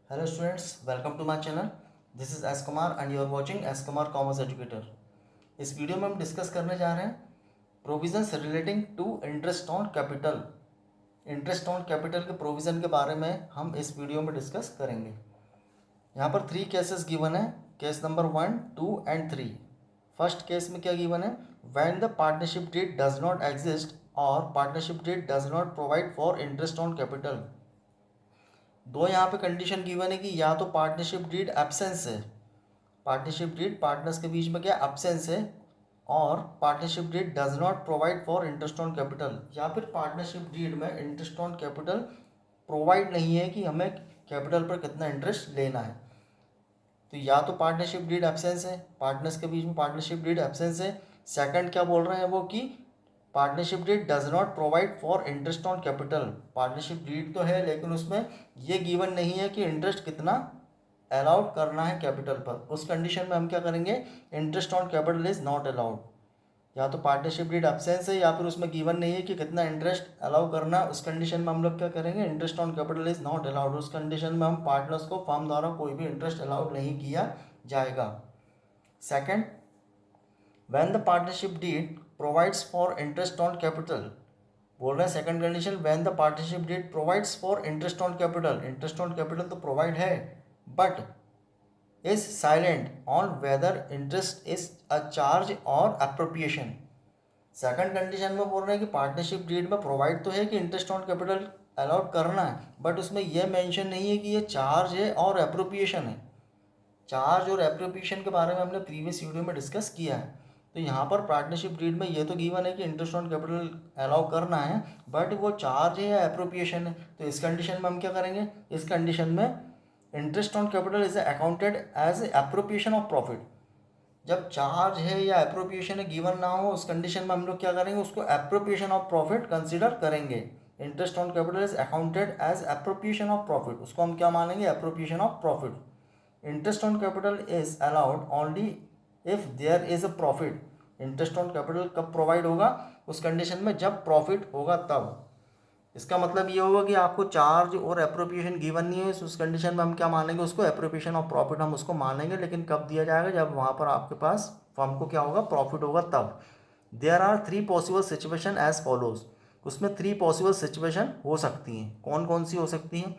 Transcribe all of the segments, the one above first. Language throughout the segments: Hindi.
Hello students, welcome to my channel. This is S Kumar and you are watching S Kumar Commerce Educator. इस वीडियो में हम डिस्कस करने जा रहे हैं provisions relating to interest on capital. Interest on capital के प्रोविज़न के बारे में हम इस वीडियो में डिस्कस करेंगे। यहाँ पर 3 केसेस गिवन है, case number 1, 2 and 3। First case में क्या गिवन है? When the partnership deed does not exist और partnership deed does not provide for interest on capital. दो यहाँ पे कंडीशन गिवन है कि या तो पार्टनरशिप डीड एब्सेंस है, पार्टनरशिप डीड पार्टनर्स के बीच में क्या एब्सेंस है, और partnership deed does not provide for interest on capital, या फिर पार्टनरशिप डीड में इंटरेस्ट ऑन कैपिटल प्रोवाइड नहीं है कि हमें कैपिटल पर कितना इंटरेस्ट लेना है। तो या तो पार्टनरशिप डीड एब्सेंस है, पार्टनर्स के बीच में पार्टनरशिप डीड एब्सेंस है। सेकंड क्या बोल रहे हैं वो कि partnership deed does not provide for interest on capital. Partnership deed तो है लेकिन उसमें ये गिवन नहीं है कि इंटरेस्ट कितना अलाउड करना है कैपिटल पर। उस कंडीशन में हम क्या करेंगे? Interest on capital is not allowed. या तो पार्टनरशिप डीड एब्सेंस है या फिर उसमें गिवन नहीं है कि कितना इंटरेस्ट अलाउ करना है। उस कंडीशन में हम लोग क्या करेंगे? Interest on capital is not allowed. उस कंडीशन में हम पार्टनर्स को फर्म द्वारा कोई भी इंटरेस्ट अलाउड नहीं किया जाएगा। Second, when the partnership deed provides for interest on capital, बोल रहे हैं second condition, when the partnership deed provides for interest on capital. Interest on capital तो प्रोवाइड है but is silent on whether interest is a charge और अप्रोप्रिएशन। सेकंड कंडीशन में बोल रहे हैं कि पार्टनरशिप डीड में प्रोवाइड तो है कि इंटरेस्ट ऑन कैपिटल अलाउड करना है, बट उसमें यह मेंशन नहीं है कि ये चार्ज है और अप्रोप्रिएशन है। चार्ज और एप्रोप्रिएशन के बारे में हमने प्रीवियस वीडियो में डिस्कस किया है। तो यहाँ पर पार्टनरशिप डीड में ये तो गिवन है कि इंटरेस्ट ऑन कैपिटल अलाउ करना है, बट वो चार्ज है या एप्रोप्रिएशन है। तो इस कंडीशन में हम क्या करेंगे? इस कंडीशन में interest on capital is accounted as appropriation of profit. जब चार्ज है या एप्रोप्रिएशन है गिवन ना हो, उस कंडीशन में हम लोग क्या करेंगे? उसको एप्रोप्रिएशन ऑफ प्रॉफिट कंसिडर करेंगे। Interest on capital is accounted as appropriation of profit, उसको हम क्या मानेंगे? Appropriation of profit. Interest on capital is allowed only if there is a profit. Interest on capital कब प्रोवाइड होगा? उस कंडीशन में जब प्रॉफिट होगा तब। इसका मतलब ये होगा कि आपको चार्ज और एप्रोप्रिएशन गिवन नहीं है, उस कंडीशन में हम क्या मानेंगे? उसको एप्रोप्रिएशन ऑफ प्रॉफिट हम उसको मानेंगे, लेकिन कब दिया जाएगा? जब वहाँ पर आपके पास फर्म को क्या होगा? प्रॉफिट होगा तब। There are 3 possible situation as follows. उसमें 3 पॉसिबल सिचुएशन हो सकती हैं। कौन कौन सी हो सकती हैं?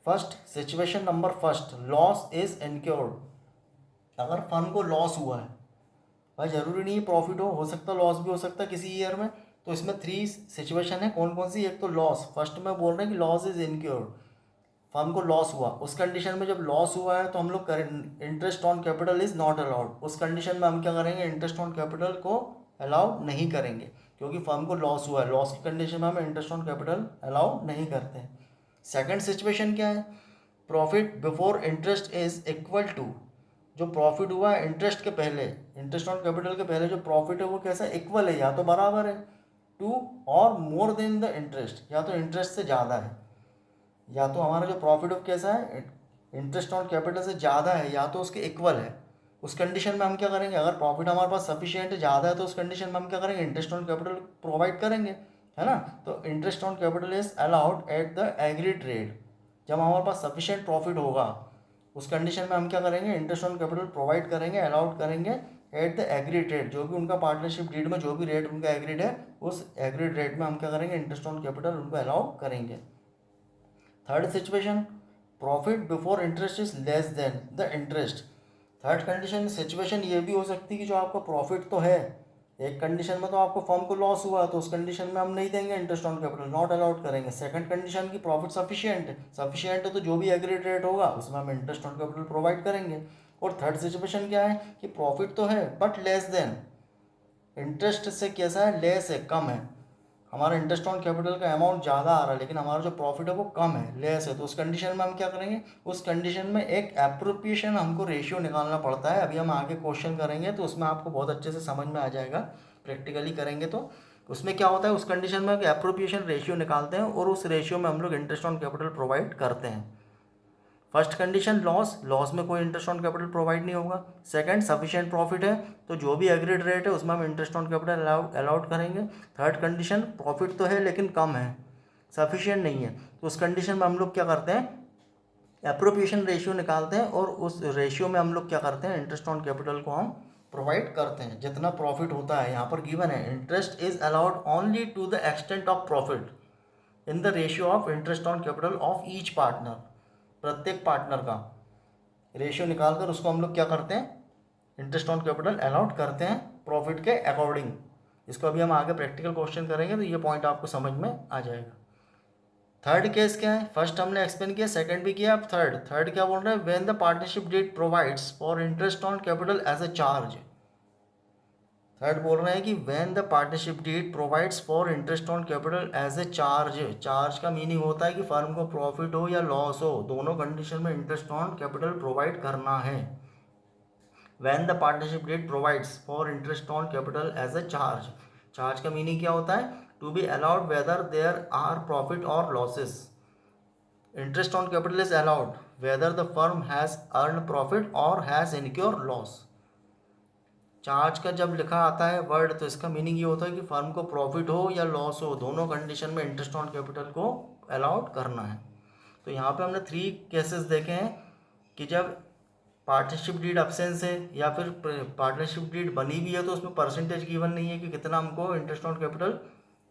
First situation number first, loss is incurred. अगर फर्म को लॉस हुआ है, भाई ज़रूरी नहीं प्रॉफिट हो सकता लॉस भी हो सकता है किसी ईयर में। तो इसमें 3 सिचुएशन है। कौन कौन सी? एक तो लॉस, फर्स्ट में बोल रहे हैं कि लॉस इज इनक्योर्ड, फर्म को लॉस हुआ। उस कंडीशन में जब लॉस हुआ है तो हम लोग करें interest on capital is not allowed. उस कंडीशन में हम क्या करेंगे? इंटरेस्ट ऑन कैपिटल को अलाउ नहीं करेंगे, क्योंकि फर्म को लॉस हुआ है। लॉस की कंडीशन में हम इंटरेस्ट ऑन कैपिटल अलाउ नहीं करते हैं। सेकंड सिचुएशन क्या है? Profit before interest is equal to, जो प्रॉफिट हुआ है इंटरेस्ट के पहले, इंटरेस्ट ऑन कैपिटल के पहले जो प्रॉफिट है वो कैसा? इक्वल है, या तो बराबर है टू और मोर देन द इंटरेस्ट, या तो इंटरेस्ट से ज़्यादा है। या तो हमारा जो प्रॉफिट ऑफ कैसा है? इंटरेस्ट ऑन कैपिटल से ज़्यादा है, या तो उसके इक्वल है। उस कंडीशन में हम क्या करेंगे? अगर प्रॉफिट हमारे पास सफिशिएंट ज़्यादा है तो उस कंडीशन में हम क्या करेंगे? इंटरेस्ट ऑन कैपिटल प्रोवाइड करेंगे, है ना। तो interest on capital is allowed at the agreed rate. जब हमारे पास सफिशिएंट प्रॉफिट होगा उस कंडीशन में हम क्या करेंगे? इंटरेस्ट ऑन कैपिटल प्रोवाइड करेंगे, अलाउड करेंगे एट द एग्रीड रेट। जो भी उनका पार्टनरशिप डीड में जो भी रेट उनका एग्रीड है, उस एग्रीड रेट में हम क्या करेंगे? इंटरेस्ट ऑन कैपिटल उनको अलाउ करेंगे। Third situation, profit before interest is less than the interest. Third condition situation ये भी हो सकती है कि जो आपका प्रॉफिट तो है, एक कंडीशन में तो आपको फर्म को लॉस हुआ तो उस कंडीशन में हम नहीं देंगे interest on capital, not allowed करेंगे। सेकंड कंडीशन की प्रॉफिट सफिशिएंट है तो जो भी एग्रीड रेट होगा उसमें हम इंटरेस्ट ऑन कैपिटल प्रोवाइड करेंगे। और थर्ड सिचुएशन क्या है? कि प्रॉफिट तो है बट लेस देन, इंटरेस्ट से कैसा है? लेस है, कम है। हमारा इंटरेस्ट ऑन कैपिटल का अमाउंट ज़्यादा आ रहा है लेकिन हमारा जो प्रॉफिट है वो कम है, लेस है। तो उस कंडीशन में हम क्या करेंगे? उस कंडीशन में एक एप्रोप्रिएशन हमको रेशियो निकालना पड़ता है। अभी हम आगे क्वेश्चन करेंगे तो उसमें आपको बहुत अच्छे से समझ में आ जाएगा, प्रैक्टिकली करेंगे तो। उसमें क्या होता है? उस कंडीशन में एप्रोप्रिएशन रेशियो निकालते हैं और उस रेशियो में हम लोग इंटरेस्ट ऑन कैपिटल प्रोवाइड करते हैं। फर्स्ट कंडीशन लॉस, लॉस में कोई इंटरेस्ट ऑन कैपिटल प्रोवाइड नहीं होगा। सेकंड सफिशिएंट प्रॉफिट है तो जो भी एग्रीड रेट है उसमें हम इंटरेस्ट ऑन कैपिटल अलाउड करेंगे। थर्ड कंडीशन प्रॉफिट तो है लेकिन कम है, सफिशिएंट नहीं है, तो उस कंडीशन में हम लोग क्या करते हैं? एप्रोप्रिएशन रेशियो निकालते हैं और उस रेशियो में हम लोग क्या करते हैं, इंटरेस्ट ऑन कैपिटल को हम प्रोवाइड करते हैं। जितना प्रॉफिट होता है, यहाँ पर गिवन है interest is allowed only to the extent of profit in the ratio of interest on capital of each partner. प्रत्येक पार्टनर का रेशियो निकाल कर उसको हम लोग क्या करते हैं, इंटरेस्ट ऑन कैपिटल अलाउड करते हैं प्रॉफिट के अकॉर्डिंग। इसको अभी हम आगे प्रैक्टिकल क्वेश्चन करेंगे तो ये पॉइंट आपको समझ में आ जाएगा। थर्ड केस क्या है, फर्स्ट हमने एक्सप्लेन किया, सेकंड भी किया, अब थर्ड क्या बोल रहे हैं, when the partnership deed provides for interest on capital as a charge. Third बोल रहे हैं कि when the partnership deed provides for interest on capital as a charge. Charge का मीनिंग होता है कि फर्म को प्रॉफिट हो या लॉस हो, दोनों कंडीशन में इंटरेस्ट ऑन कैपिटल प्रोवाइड करना है। When the partnership deed provides for interest on capital as a charge. Charge का मीनिंग क्या होता है, to be allowed whether there are profit और losses. Interest on capital is allowed whether the firm has earn profit और हैज इनक्योर लॉस। चार्ज का जब लिखा आता है वर्ड तो इसका मीनिंग ये होता है कि फर्म को प्रॉफिट हो या लॉस हो, दोनों कंडीशन में इंटरेस्ट ऑन कैपिटल को अलाउड करना है। तो यहाँ पे हमने 3 केसेस देखे हैं कि जब पार्टनरशिप डीड अब्सेंस है या फिर पार्टनरशिप डीड बनी भी है तो उसमें परसेंटेज गिवन नहीं है कि कितना हमको इंटरेस्ट ऑन कैपिटल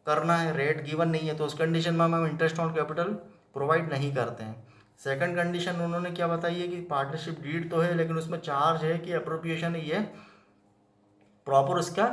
करना है, रेट गिवन नहीं है, तो उस कंडीशन में हम इंटरेस्ट ऑन कैपिटल प्रोवाइड नहीं करते हैं। सेकंड कंडीशन उन्होंने क्या बताई है कि पार्टनरशिप डीड तो है लेकिन उसमें चार्ज है कि अप्रोप्रिएशन है, ये प्रॉपर उसका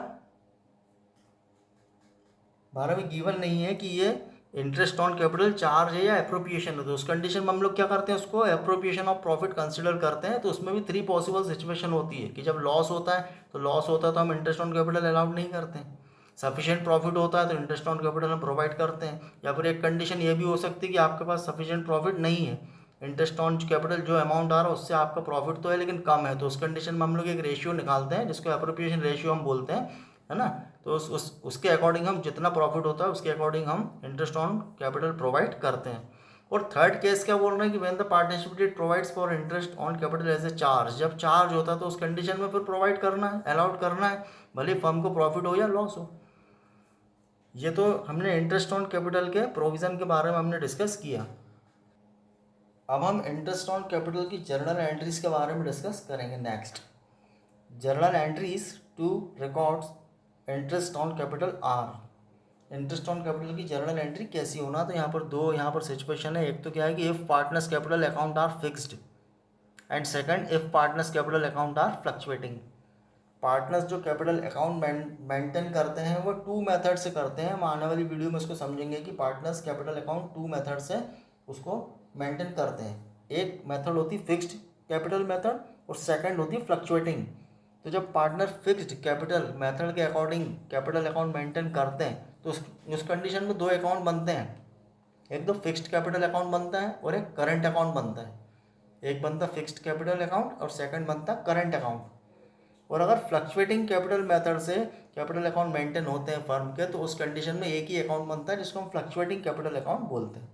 बारे में गिवन नहीं है कि ये इंटरेस्ट ऑन कैपिटल चार्ज है या एप्रोप्रिएशन है। तो उस कंडीशन में हम लोग क्या करते हैं, उसको एप्रोप्रिएशन ऑफ प्रॉफिट कंसिडर करते हैं। तो उसमें भी 3 पॉसिबल सिचुएशन होती है कि जब लॉस होता है तो हम इंटरेस्ट ऑन कैपिटल अलाउड नहीं करते हैं। सफिशिएंट प्रॉफिट होता है तो इंटरेस्ट ऑन कैपिटल हम प्रोवाइड करते हैं। या फिर एक कंडीशन ये भी हो सकती है कि आपके पास सफिशिएंट प्रॉफिट नहीं है, इंटरेस्ट ऑन कैपिटल जो अमाउंट आ रहा है उससे आपका प्रॉफिट तो है लेकिन कम है, तो उस कंडीशन में हम लोग एक रेशियो निकालते हैं जिसको एप्रोप्रिएशन रेशियो हम बोलते हैं, है ना। तो उसके अकॉर्डिंग हम जितना प्रॉफिट होता है उसके अकॉर्डिंग हम इंटरेस्ट ऑन कैपिटल प्रोवाइड करते हैं। और थर्ड केस क्या बोल रहे हैं कि when the partnership deed provides for interest on capital as a charge. जब चार्ज होता है तो उस कंडीशन में फिर प्रोवाइड करना है, अलाउड करना है, भले फर्म को प्रॉफिट हो या लॉस हो। ये तो हमने इंटरेस्ट ऑन कैपिटल के प्रोविज़न के बारे में हमने डिस्कस किया। अब हम इंटरेस्ट ऑन कैपिटल की जर्नल एंट्रीज के बारे में डिस्कस करेंगे। Next, journal entries to records interest on capital are. Interest on capital की जर्नल एंट्री कैसी होना, तो यहाँ पर सिचुएशन है। एक तो क्या है कि if partners capital account are fixed and second if partners capital account are fluctuating. Partners जो कैपिटल अकाउंट मेंटेन करते हैं वो 2 मेथड से करते हैं। हम आने वाली वीडियो में इसको समझेंगे कि पार्टनर्स कैपिटल अकाउंट 2 मेथड से उसको मेंटेन करते हैं। एक मेथड होती फिक्स्ड कैपिटल मेथड और सेकंड होती फ्लक्चुएटिंग। तो जब पार्टनर फिक्स्ड कैपिटल मेथड के अकॉर्डिंग कैपिटल अकाउंट मेंटेन करते हैं तो उस कंडीशन में 2 अकाउंट बनते हैं। एक तो फिक्स्ड कैपिटल अकाउंट बनता है और एक करंट अकाउंट बनता है। एक बनता फिक्स्ड कैपिटल अकाउंट और सेकंड बनता करंट अकाउंट। और अगर फ्लक्चुएटिंग कैपिटल मेथड से कैपिटल अकाउंट मेंटेन होते हैं फर्म के तो उस कंडीशन में एक ही अकाउंट बनता है जिसको हम फ्लक्चुएटिंग कैपिटल अकाउंट बोलते हैं।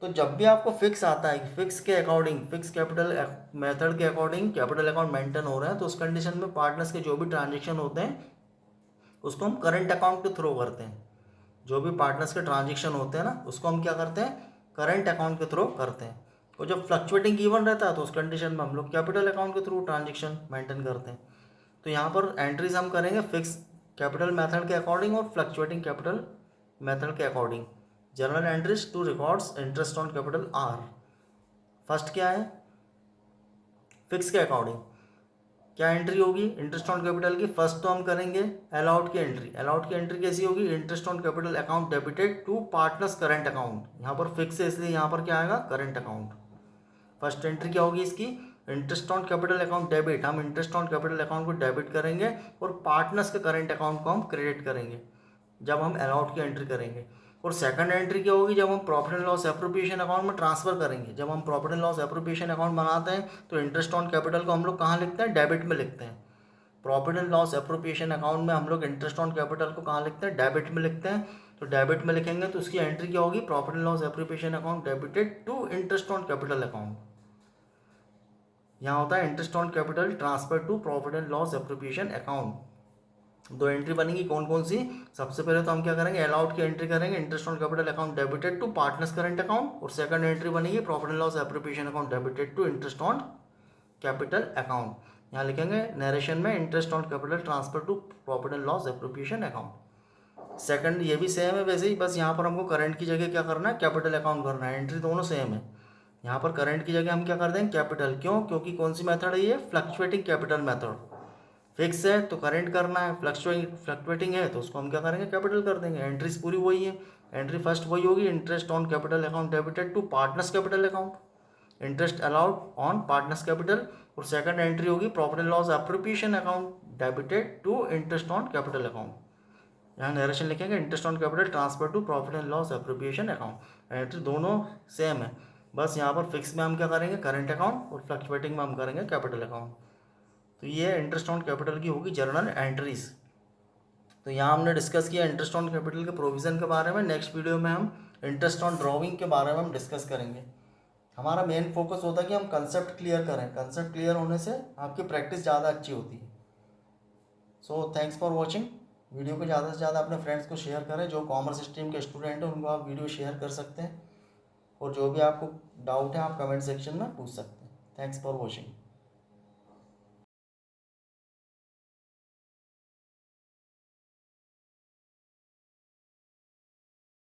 तो जब भी आपको फिक्स आता है कि फिक्स के अकॉर्डिंग फिक्स कैपिटल मेथड के अकॉर्डिंग कैपिटल अकाउंट मेंटेन हो रहे हैं तो उस कंडीशन में पार्टनर्स के जो भी ट्रांजेक्शन होते हैं उसको हम करंट अकाउंट के थ्रू करते हैं। जो भी पार्टनर्स के ट्रांजेक्शन होते हैं ना उसको हम क्या करते हैं, करंट अकाउंट के थ्रू करते हैं। और जब फ्लक्चुएटिंग गिवन रहता है तो उस कंडीशन में हम लोग कैपिटल अकाउंट के थ्रू ट्रांजेक्शन मेंटेन करते हैं। तो यहाँ पर एंट्रीज हम करेंगे फिक्स कैपिटल मेथड के अकॉर्डिंग और फ्लक्चुएटिंग कैपिटल मेथड के according. Journal entries to records interest on capital are. First क्या है, फिक्स के अकॉर्डिंग क्या एंट्री होगी इंटरेस्ट ऑन कैपिटल की। फर्स्ट तो हम करेंगे अलाउड की एंट्री। अलाउड की एंट्री कैसी होगी, interest on capital account debited to partners current account. यहाँ पर फिक्स है इसलिए यहाँ पर क्या आएगा, करंट अकाउंट। फर्स्ट एंट्री क्या होगी इसकी, interest on capital account debit. हम इंटरेस्ट ऑन कैपिटल अकाउंट को डेबिट करेंगे और पार्टनर्स के करंट अकाउंट को हम क्रेडिट करेंगे जब हम अलाउड की एंट्री करेंगे। और सेकंड एंट्री क्या होगी, जब हम profit and loss appropriation account में ट्रांसफर करेंगे। जब हम profit and loss appropriation account बनाते हैं तो इंटरेस्ट ऑन कैपिटल को हम लोग कहाँ लिखते हैं, डेबिट में लिखते हैं। Profit and loss appropriation account में हम लोग इंटरेस्ट ऑन कैपिटल को कहाँ लिखते हैं, डेबिट में लिखते हैं। तो डेबिट में लिखेंगे तो उसकी एंट्री क्या होगी, profit and loss appropriation account debited to interest on capital account. यहाँ होता है interest on capital transfer to profit and loss appropriation account. दो एंट्री बनेगी, कौन कौन सी? सबसे पहले तो हम क्या करेंगे, अलाउड की एंट्री करेंगे, interest on capital account debited to partners current account, और सेकंड एंट्री बनेगी profit and loss appropriation account debited to interest on capital account. यहाँ लिखेंगे नरेशन में interest on capital transfer to profit and loss appropriation account. Second ये भी सेम है वैसे ही, बस यहाँ पर हमको करंट की जगह क्या करना है, कैपिटल अकाउंट करना है। एंट्री दोनों सेम है। यहाँ पर करंट की जगह हम क्या कर देंगे, कैपिटल। क्यों? क्योंकि कौन सी मेथड है ये, फ्लक्चुएटिंग कैपिटल मेथड। फिक्स है तो करंट करना है, फ्लक्चुएटिंग है तो उसको हम क्या करेंगे, कैपिटल कर देंगे। एंट्रीज पूरी वही है। एंट्री फर्स्ट वही होगी, interest on capital account debited to partners capital account, interest allowed on partners capital, और सेकंड एंट्री होगी profit and loss appropriation account debited to interest on capital account. यहाँ नरेशन लिखेंगे interest on capital transfer to profit and loss appropriation account. Entry दोनों सेम है, बस यहाँ पर फिक्स में हम क्या करेंगे, करंट अकाउंट, और फ्लक्चुएटिंग में हम करेंगे कैपिटल अकाउंट। तो ये इंटरेस्ट ऑन कैपिटल की होगी जर्नल एंट्रीज। तो यहाँ हमने डिस्कस किया इंटरेस्ट ऑन कैपिटल के प्रोविज़न के बारे में। नेक्स्ट वीडियो में हम इंटरेस्ट ऑन ड्रॉइंग के बारे में हम डिस्कस करेंगे। हमारा मेन फोकस होता है कि हम कंसेप्ट क्लियर करें। कंसेप्ट क्लियर होने से आपकी प्रैक्टिस ज़्यादा अच्छी होती है। So thanks for watching. Video को ज़्यादा से ज़्यादा अपने फ्रेंड्स को शेयर करें। जो कॉमर्स स्ट्रीम के स्टूडेंट हैं उनको आप वीडियो शेयर कर सकते हैं, और जो भी आपको डाउट है आप कमेंट सेक्शन में पूछ सकते हैं। Thanks for watching.